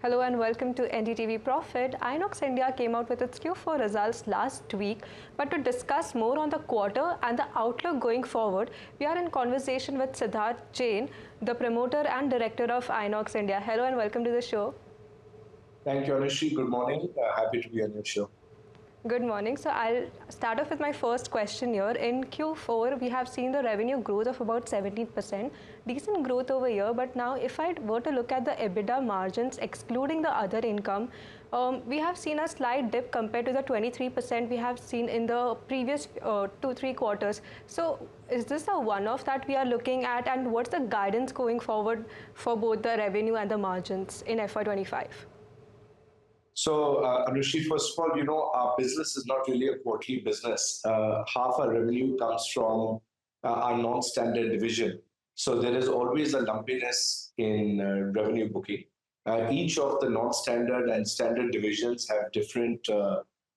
Hello and welcome to NDTV Profit. Inox India came out with its Q4 results last week, but to discuss more on the quarter and the outlook going forward, we are in conversation with Siddharth Jain, the promoter and director of Inox India. Hello and welcome to the show. Thank you, Anushri. Good morning. Happy to be on your show. Good morning. So I'll start off with my first question here. In Q4, we have seen the revenue growth of about 17%, decent growth over here. But now, if I were to look at the EBITDA margins, excluding the other income, we have seen a slight dip compared to the 23% we have seen in the previous 2-3 quarters. So is this a one-off that we are looking at, and what's the guidance going forward for both the revenue and the margins in FY25? So, Anushri, first of all, our business is not really a quarterly business. Half our revenue comes from our non-standard division. So there is always a lumpiness in revenue booking. Each of the non-standard and standard divisions have different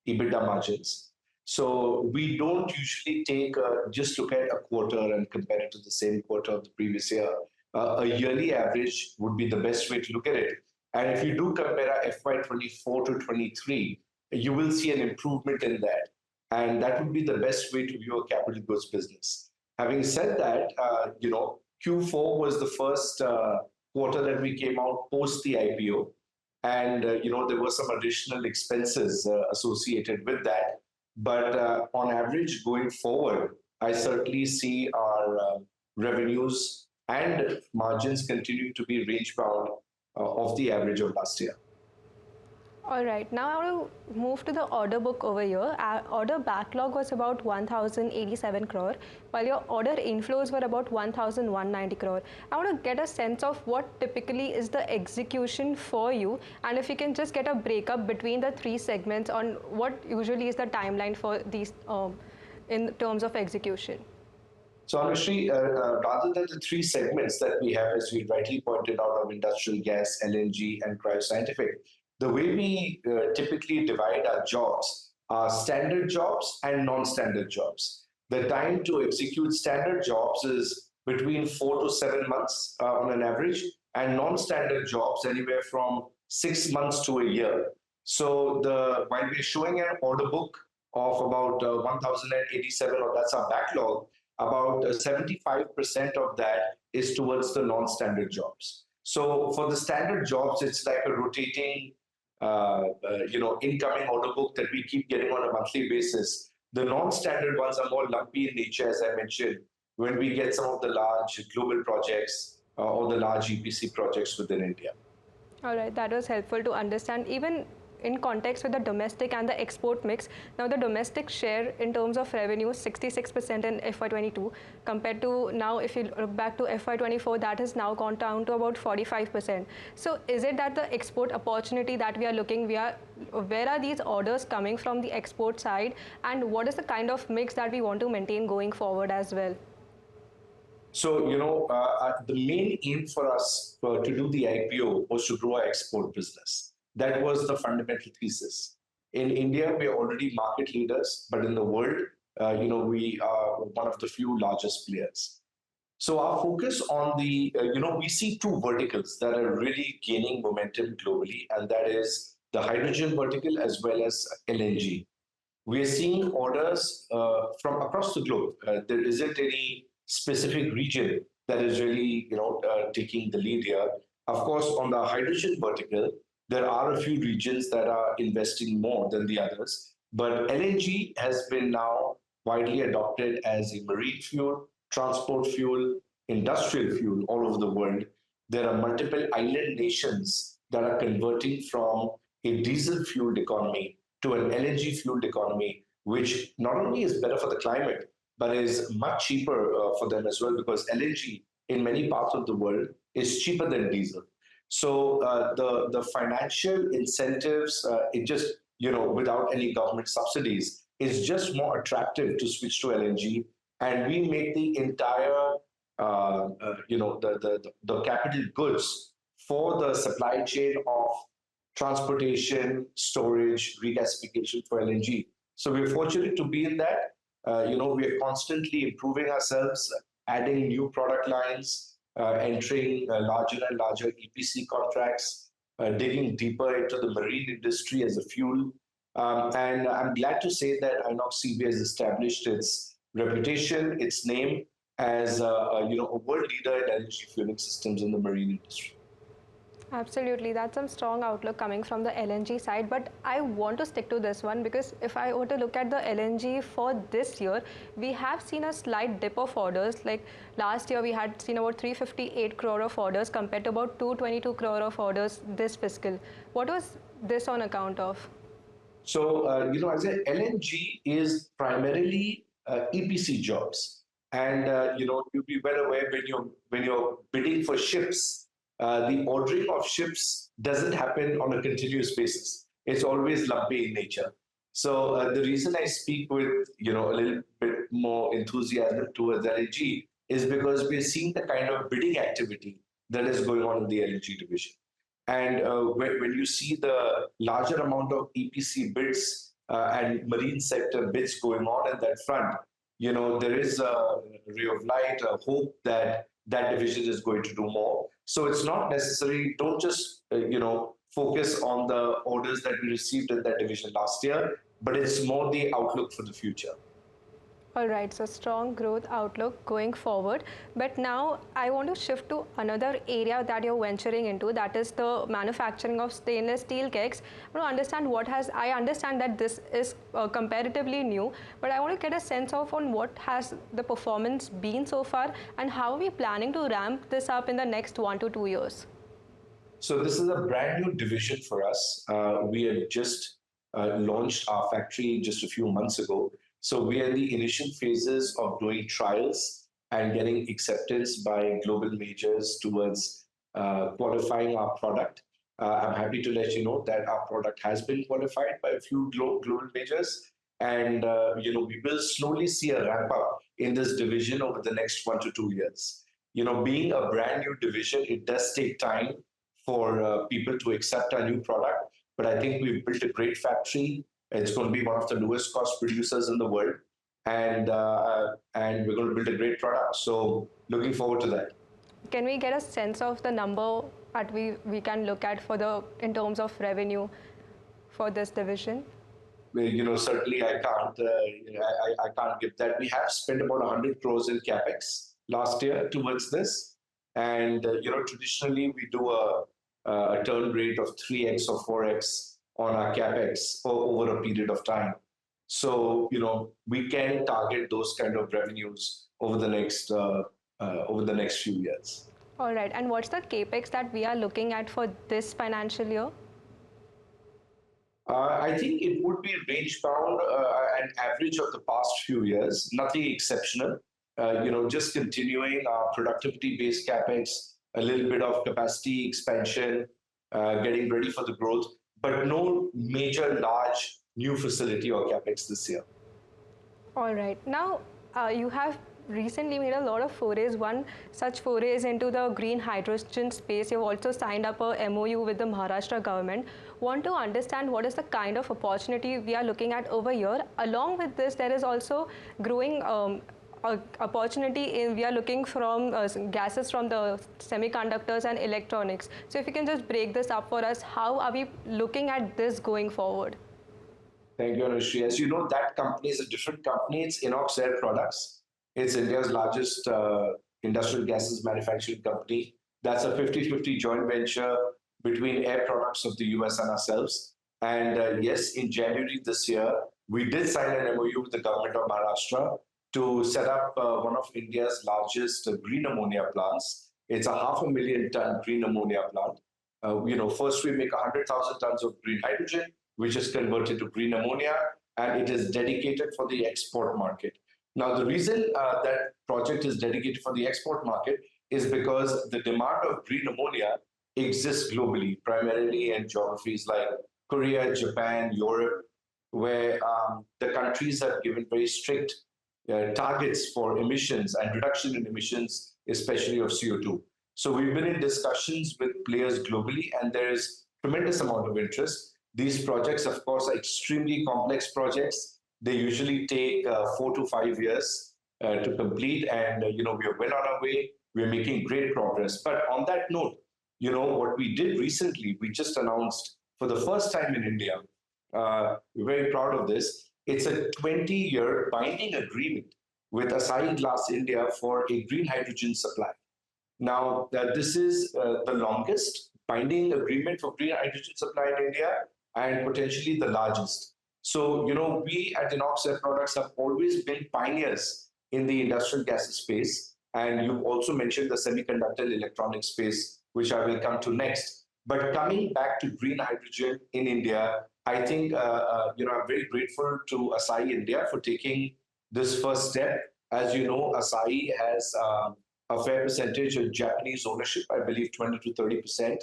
EBITDA margins. So we don't usually just look at a quarter and compare it to the same quarter of the previous year. A yearly average would be the best way to look at it. And if you do compare our FY24 to 23, you will see an improvement in that. And that would be the best way to view a capital goods business. Having said that, Q4 was the first quarter that we came out post the IPO. And, there were some additional expenses associated with that. But on average, going forward, I certainly see our revenues and margins continuing to be range bound of the average of last year. All right, now I want to move to the order book over here. Our order backlog was about 1,087 crore, while your order inflows were about 1,190 crore. I want to get a sense of what typically is the execution for you, and if you can just get a breakup between the three segments on what usually is the timeline for these in terms of execution. So, Anushri, rather than the three segments that we have, as we rightly pointed out, of industrial gas, LNG, and cryoscientific, the way we typically divide our jobs are standard jobs and non-standard jobs. The time to execute standard jobs is between 4 to 7 months on an average, and non-standard jobs anywhere from 6 months to a year. So, while we're showing an order book of about 1,087, or that's our backlog, about 75% of that is towards the non-standard jobs. So for the standard jobs, it's like a rotating, incoming order book that we keep getting on a monthly basis. The non-standard ones are more lumpy in nature, as I mentioned, when we get some of the large global projects or the large EPC projects within India. All right, that was helpful to understand. Even in context with the domestic and the export mix, now the domestic share in terms of revenue is 66% in FY22 compared to now, if you look back to FY24, that has now gone down to about 45%. So is it that the export opportunity that we are looking, where are these orders coming from the export side, and what is the kind of mix that we want to maintain going forward as well? So, the main aim for us to do the IPO was to grow our export business. That was the fundamental thesis. In India, we are already market leaders, but in the world, we are one of the few largest players. So our focus on we see two verticals that are really gaining momentum globally, and that is the hydrogen vertical as well as LNG. We are seeing orders from across the globe. There isn't any specific region that is really, taking the lead here. Of course, on the hydrogen vertical, there are a few regions that are investing more than the others, but LNG has been now widely adopted as a marine fuel, transport fuel, industrial fuel all over the world. There are multiple island nations that are converting from a diesel-fueled economy to an LNG-fueled economy, which not only is better for the climate, but is much cheaper for them as well, because LNG in many parts of the world is cheaper than diesel. So the financial incentives, without any government subsidies, is just more attractive to switch to LNG, and we make the entire, the capital goods for the supply chain of transportation, storage, regasification for LNG. So we're fortunate to be in that. We are constantly improving ourselves, adding new product lines, entering larger and larger EPC contracts, digging deeper into the marine industry as a fuel. And I'm glad to say that Inox Seaweed has established its reputation, its name as a world leader in LNG fueling systems in the marine industry. Absolutely, that's some strong outlook coming from the LNG side. But I want to stick to this one because if I were to look at the LNG for this year, we have seen a slight dip of orders. Like last year, we had seen about 358 crore of orders compared to about 222 crore of orders this fiscal. What was this on account of? So, as a LNG is primarily EPC jobs, and you'll be well aware when you're bidding for ships, the ordering of ships doesn't happen on a continuous basis. It's always lumpy in nature. So, the reason I speak with a little bit more enthusiasm towards LNG is because we're seeing the kind of bidding activity that is going on in the LNG division. And when you see the larger amount of EPC bids and marine sector bids going on in that front, there is a ray of light, a hope that that division is going to do more. So it's not necessary, don't just, focus on the orders that we received in that division last year, but it's more the outlook for the future. All right, so strong growth outlook going forward. But now I want to shift to another area that you're venturing into, that is the manufacturing of stainless steel kegs. I want to understand I understand that this is comparatively new, but I want to get a sense of on what has the performance been so far and how are we planning to ramp this up in the next 1 to 2 years? So this is a brand new division for us. We had just launched our factory just a few months ago. So we are in the initial phases of doing trials and getting acceptance by global majors towards qualifying our product. I'm happy to let you know that our product has been qualified by a few global majors, and we will slowly see a ramp up in this division over the next 1 to 2 years. Being a brand new division, it does take time for people to accept our new product, but I think we've built a great factory. It's going to be one of the lowest cost producers in the world, and we're going to build a great product. So looking forward to that. Can we get a sense of the number that we can look at for in terms of revenue for this division? Well, certainly I can't. I can't give that. We have spent about 100 crores in capex last year towards this, and traditionally we do a turn rate of 3x or 4x on our capex over a period of time. So we can target those kind of revenues over the next few years. All right, and what's the capex that we are looking at for this financial year? I think it would be range bound, an average of the past few years, nothing exceptional. Just continuing our productivity-based capex, a little bit of capacity expansion, getting ready for the growth, but no major large new facility or capex this year. All right. Now, you have recently made a lot of forays. One such foray is into the green hydrogen space. You've also signed up a MOU with the Maharashtra government. Want to understand what is the kind of opportunity we are looking at over here. Along with this, there is also growing opportunity we are looking from gases from the semiconductors and electronics. So if you can just break this up for us, how are we looking at this going forward? Thank you, Anushri. As you know, that company is a different company. It's Inox Air Products. It's India's largest industrial gases manufacturing company. That's a 50-50 joint venture between Air Products of the US and ourselves. And yes, in January this year, we did sign an MOU with the government of Maharashtra to set up one of India's largest green ammonia plants. It's a 500,000 ton green ammonia plant. First we make 100,000 tons of green hydrogen, which is converted to green ammonia, and it is dedicated for the export market. Now, the reason that project is dedicated for the export market is because the demand of green ammonia exists globally, primarily in geographies like Korea, Japan, Europe, where the countries have given very strict targets for emissions and reduction in emissions, especially of CO2. So we've been in discussions with players globally, and there is tremendous amount of interest. These projects, of course, are extremely complex projects. They usually take 4 to 5 years to complete, and we are well on our way. We're making great progress. But on that note, what we did recently, we just announced for the first time in India, we're very proud of this. It's a 20-year binding agreement with Asahi Glass India for a green hydrogen supply. Now, this is the longest binding agreement for green hydrogen supply in India and potentially the largest. So, we at Inox Air Products have always been pioneers in the industrial gases space. And you also mentioned the semiconductor electronic space, which I will come to next. But coming back to green hydrogen in India, I think, I'm very grateful to Asahi India for taking this first step. As you know, Asahi has a fair percentage of Japanese ownership, I believe 20 to 30%.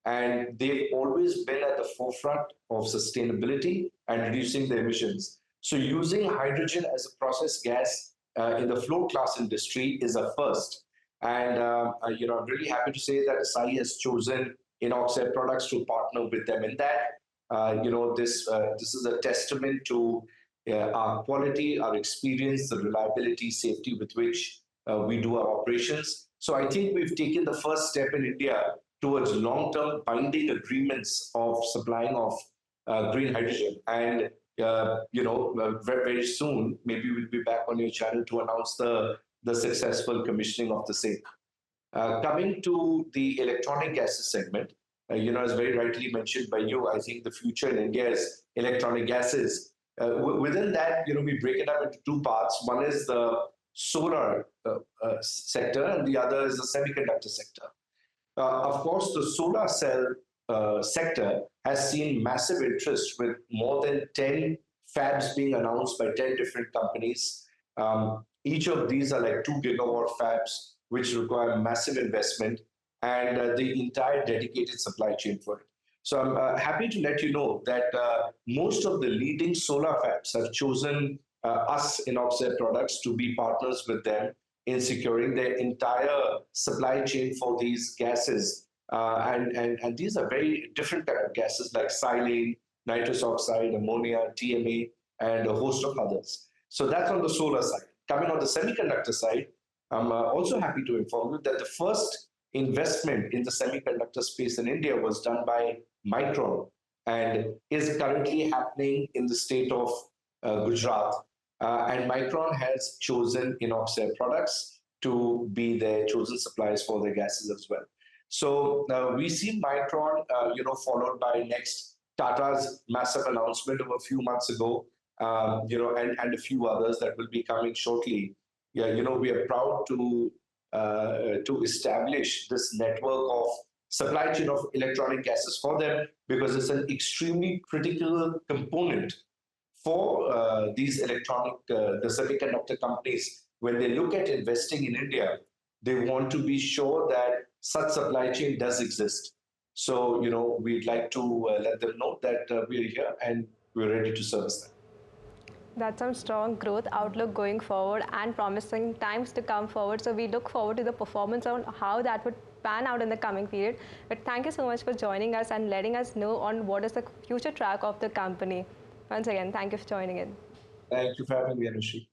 And they've always been at the forefront of sustainability and reducing the emissions. So using hydrogen as a process gas in the float class industry is a first. And I'm really happy to say that Asahi has chosen Inox Air Products to partner with them in that. This is a testament to our quality, our experience, the reliability, safety with which we do our operations. So I think we've taken the first step in India towards long-term binding agreements of supplying of green hydrogen. And very, very soon, maybe we'll be back on your channel to announce the successful commissioning of the same. Coming to the electronic gases segment, as very rightly mentioned by you, I think the future in India is electronic gases. Within that, we break it up into two parts. One is the solar sector, and the other is the semiconductor sector. Of course, the solar cell sector has seen massive interest with more than 10 fabs being announced by 10 different companies. Each of these are like 2 gigawatt fabs, which require massive investment and the entire dedicated supply chain for it. So I'm happy to let you know that most of the leading solar fabs have chosen us, Inox Air Products, to be partners with them in securing their entire supply chain for these gases. And these are very different kind of gases like silane, nitrous oxide, ammonia, TMA, and a host of others. So that's on the solar side. Coming on the semiconductor side, I'm also happy to inform you that the first investment in the semiconductor space in India was done by Micron and is currently happening in the state of Gujarat. And Micron has chosen Inox Air Products to be their chosen suppliers for their gases as well. So we see Micron, followed by next Tata's massive announcement of a few months ago, and a few others that will be coming shortly. Yeah, we are proud to establish this network of supply chain of electronic gases for them because it's an extremely critical component for these the semiconductor companies. When they look at investing in India, they want to be sure that such supply chain does exist. So, we'd like to let them know that we're here and we're ready to service them. That's some strong growth outlook going forward and promising times to come forward. So we look forward to the performance on how that would pan out in the coming period. But thank you so much for joining us and letting us know on what is the future track of the company. Once again, thank you for joining in. Thank you for having me, Anushri.